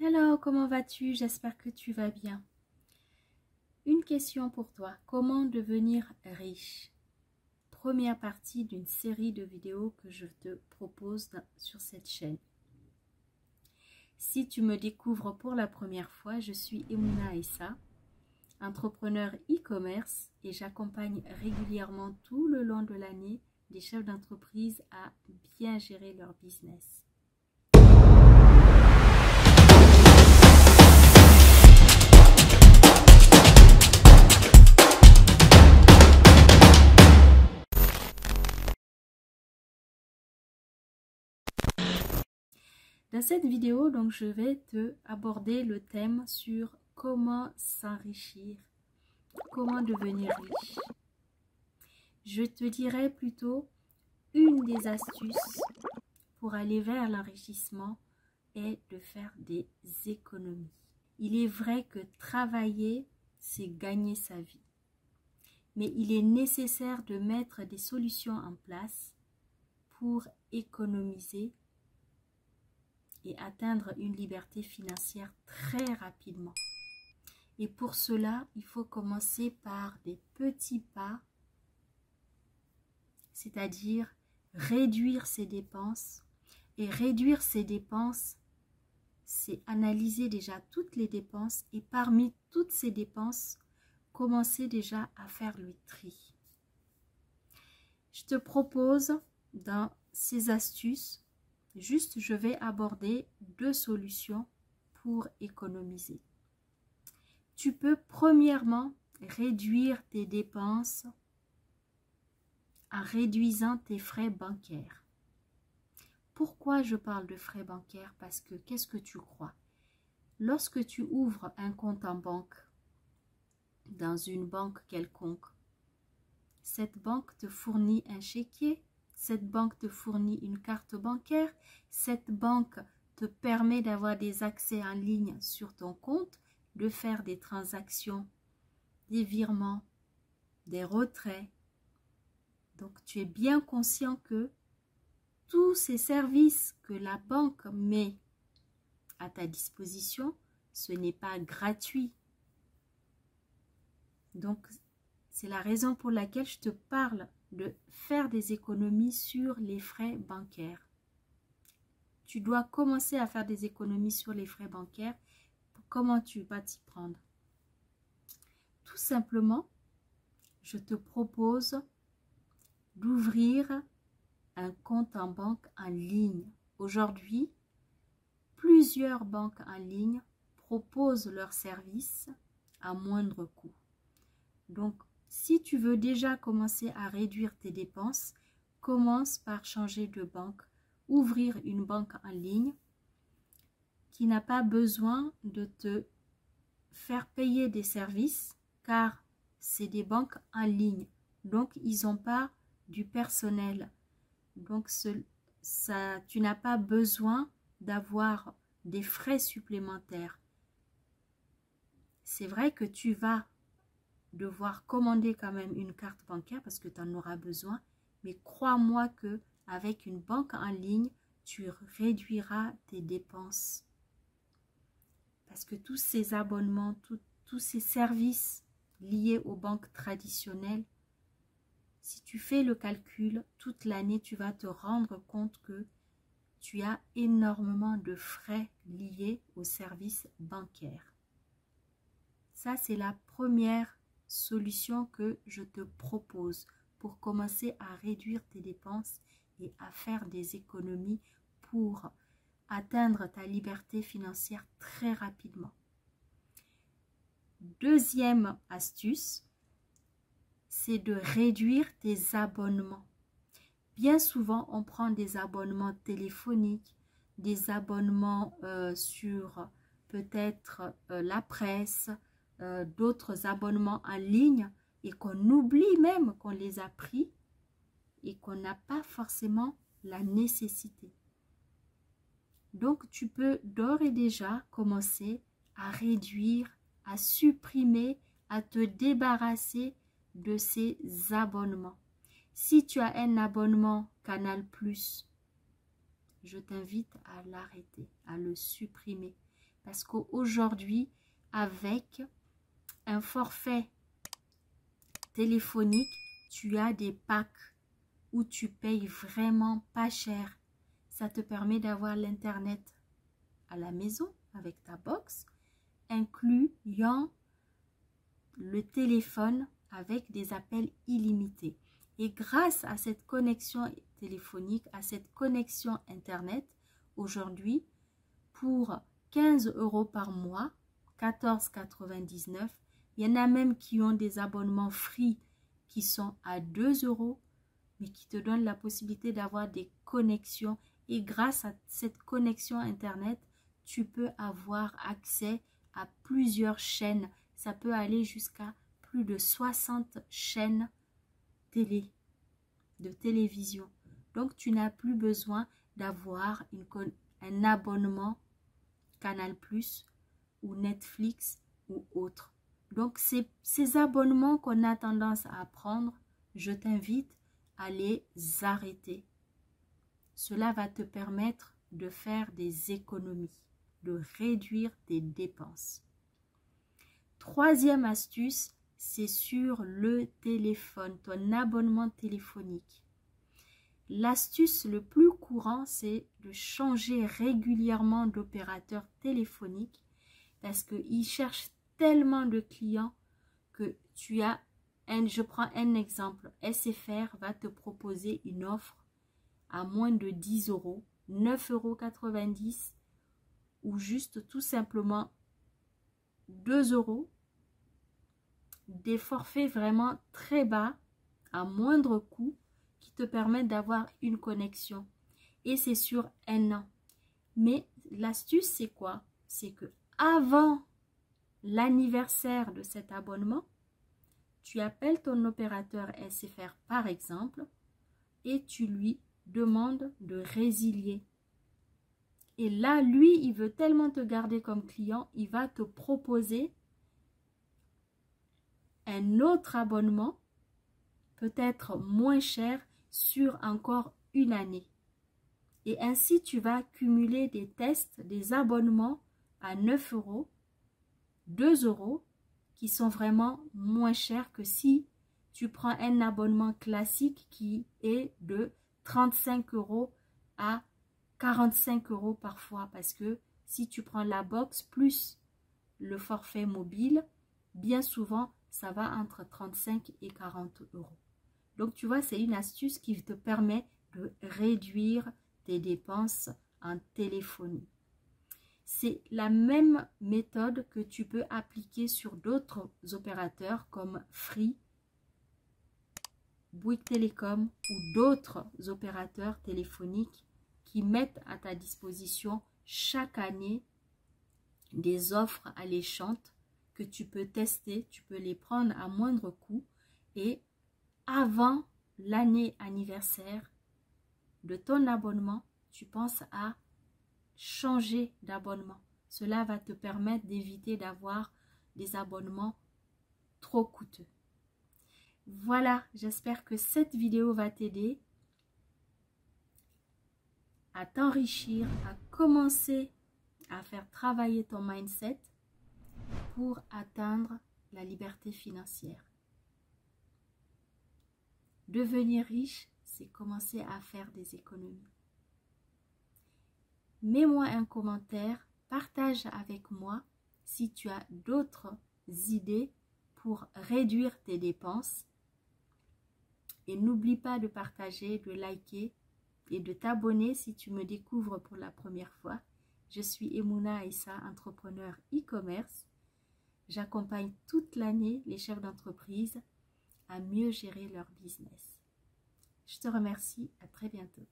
Hello, comment vas-tu? J'espère que tu vas bien. Une question pour toi. Comment devenir riche? Première partie d'une série de vidéos que je te propose sur cette chaîne. Si tu me découvres pour la première fois, je suis Emouna Issa, entrepreneur e-commerce et j'accompagne régulièrement tout le long de l'année des chefs d'entreprise à bien gérer leur business. Dans cette vidéo, donc, je vais te aborder le thème sur comment s'enrichir, comment devenir riche. Je te dirai plutôt une des astuces pour aller vers l'enrichissement est de faire des économies. Il est vrai que travailler, c'est gagner sa vie. Mais il est nécessaire de mettre des solutions en place pour économiser et atteindre une liberté financière très rapidement. Et pour cela, il faut commencer par des petits pas, c'est-à-dire réduire ses dépenses. Et réduire ses dépenses, c'est analyser déjà toutes les dépenses et parmi toutes ces dépenses, commencer déjà à faire le tri. Je te propose dans ces astuces, juste, je vais aborder deux solutions pour économiser. Tu peux premièrement réduire tes dépenses en réduisant tes frais bancaires. Pourquoi je parle de frais bancaires? Parce que qu'est-ce que tu crois? Lorsque tu ouvres un compte en banque, dans une banque quelconque, cette banque te fournit un chéquier. Cette banque te fournit une carte bancaire. Cette banque te permet d'avoir des accès en ligne sur ton compte, de faire des transactions, des virements, des retraits. Donc, tu es bien conscient que tous ces services que la banque met à ta disposition, ce n'est pas gratuit. Donc, c'est la raison pour laquelle je te parle de faire des économies sur les frais bancaires. Tu dois commencer à faire des économies sur les frais bancaires. Comment tu vas t'y prendre? Tout simplement, je te propose d'ouvrir un compte en banque en ligne. Aujourd'hui, plusieurs banques en ligne proposent leurs services à moindre coût. Donc, si tu veux déjà commencer à réduire tes dépenses, commence par changer de banque, ouvrir une banque en ligne qui n'a pas besoin de te faire payer des services car c'est des banques en ligne. Donc, ils n'ont pas du personnel. Donc, tu n'as pas besoin d'avoir des frais supplémentaires. C'est vrai que tu vas devoir commander quand même une carte bancaire parce que tu en auras besoin, mais crois-moi que avec une banque en ligne, tu réduiras tes dépenses. Parce que tous ces abonnements, tous ces services liés aux banques traditionnelles, si tu fais le calcul, toute l'année, tu vas te rendre compte que tu as énormément de frais liés aux services bancaires. Ça, c'est la première solution que je te propose pour commencer à réduire tes dépenses et à faire des économies pour atteindre ta liberté financière très rapidement. Deuxième astuce, c'est de réduire tes abonnements. Bien souvent, on prend des abonnements téléphoniques, des abonnements sur peut-être la presse, d'autres abonnements en ligne et qu'on oublie même qu'on les a pris et qu'on n'a pas forcément la nécessité. Donc, tu peux d'ores et déjà commencer à réduire, à supprimer, à te débarrasser de ces abonnements. Si tu as un abonnement Canal+, je t'invite à l'arrêter, à le supprimer. Parce qu'aujourd'hui, avec un forfait téléphonique, tu as des packs où tu payes vraiment pas cher. Ça te permet d'avoir l'Internet à la maison avec ta box, incluant le téléphone avec des appels illimités. Et grâce à cette connexion téléphonique, à cette connexion Internet, aujourd'hui, pour 15 € par mois, 14,99 €, il y en a même qui ont des abonnements free qui sont à 2 €, mais qui te donnent la possibilité d'avoir des connexions. Et grâce à cette connexion Internet, tu peux avoir accès à plusieurs chaînes. Ça peut aller jusqu'à plus de 60 chaînes de télévision. Donc, tu n'as plus besoin d'avoir un abonnement Canal+ ou Netflix ou autre. Donc, ces abonnements qu'on a tendance à prendre, je t'invite à les arrêter. Cela va te permettre de faire des économies, de réduire tes dépenses. Troisième astuce, c'est sur le téléphone, ton abonnement téléphonique. L'astuce le plus courant, c'est de changer régulièrement d'opérateur téléphonique parce qu'ils cherchent tellement de clients que tu as, je prends un exemple, SFR va te proposer une offre à moins de 10 €, 9,90 € ou juste tout simplement 2 €, des forfaits vraiment très bas, à moindre coût, qui te permettent d'avoir une connexion. Et c'est sur un an. Mais l'astuce, c'est quoi? C'est que avant l'anniversaire de cet abonnement, tu appelles ton opérateur SFR par exemple et tu lui demandes de résilier. Et là, lui, il veut tellement te garder comme client, il va te proposer un autre abonnement, peut-être moins cher, sur encore une année. Et ainsi, tu vas cumuler des tests, des abonnements à 9 €, 2 €, qui sont vraiment moins chers que si tu prends un abonnement classique qui est de 35 € à 45 € parfois. Parce que si tu prends la box plus le forfait mobile, bien souvent, ça va entre 35 et 40 €. Donc, tu vois, c'est une astuce qui te permet de réduire tes dépenses en téléphonie. C'est la même méthode que tu peux appliquer sur d'autres opérateurs comme Free, Bouygues Télécom ou d'autres opérateurs téléphoniques qui mettent à ta disposition chaque année des offres alléchantes que tu peux tester, tu peux les prendre à moindre coût et avant l'année anniversaire de ton abonnement, tu penses à changer d'abonnement. Cela va te permettre d'éviter d'avoir des abonnements trop coûteux. Voilà, j'espère que cette vidéo va t'aider à t'enrichir, à commencer à faire travailler ton mindset pour atteindre la liberté financière. Devenir riche, c'est commencer à faire des économies. Mets-moi un commentaire, partage avec moi si tu as d'autres idées pour réduire tes dépenses. Et n'oublie pas de partager, de liker et de t'abonner si tu me découvres pour la première fois. Je suis Emouna Aïssa, entrepreneur e-commerce. J'accompagne toute l'année les chefs d'entreprise à mieux gérer leur business. Je te remercie, à très bientôt.